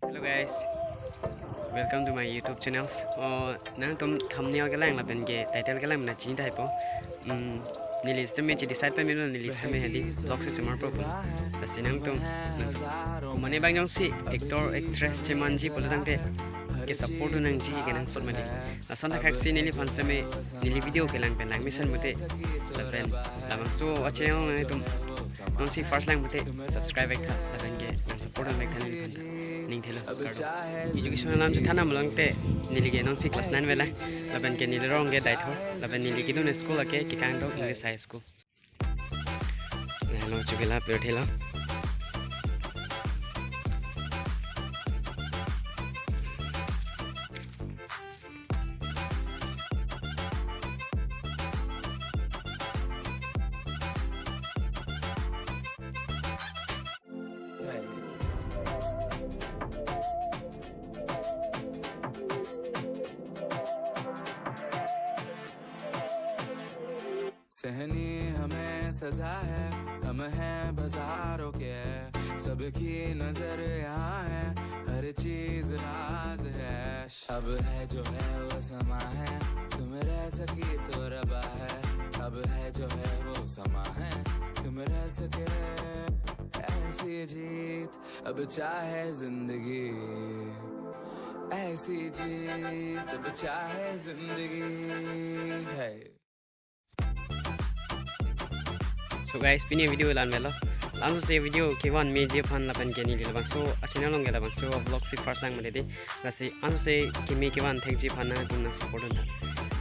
Hello guys, welcome to my YouTube channel. Nang tum thumbnail cái lang là bên cái title cái lang là chính tại po. Nilis tumi chỉ decide pa mino nilis tumi hadi vlog si semar po. Basi nang tum kumane bang jong si actor actress chemanji pula dang te ke support nang ji ke nang sot mate. Asan tak si nili fans tumi nili video ke lang pen lang mission mate. Lapen lamang so achayong tum non si first lang mate subscribe ek tha lapen ke support nang thani panta. Ning thelo education naam se thana mulang te nili ge non si class 9 vela laban ke nili rong ge dai thor laban nili ki don school ake ki kang dok nili high school hello chukela per thela Sahni हमें सजा है, हम हैं बाजारों के, सबकी नजर यहाँ है, हर चीज राज है। अब है जो है वो समा है, तुम रह सकी तो रबा है। अब है जो है वो समा है, तुम रह सके ऐसी जीत, अब चाहे जिंदगी ऐसी जीत, अब चाहे जिंदगी है। So guys, pini video lan melo. Langsung se video kiwan meje fan lapan ke ni lebang so channel long lebang so vlog si first lang made de. Basi langsung se kimi kiwan thek ji fan na tum na support na.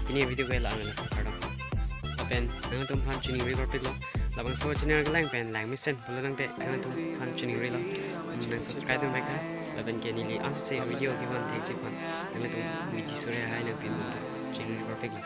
Pini video ke lan melo. Pardon. Lapen nang tum fan chini record pit lo. Labang so channel ke lang pen lang mission pula nang te nang tum fan chini re lo. Nang subscribe tum back tha. Lapen ke ni li langsung se video kiwan thek ji fan. Nang tum video sore hai nang pin mo chini record pit lo.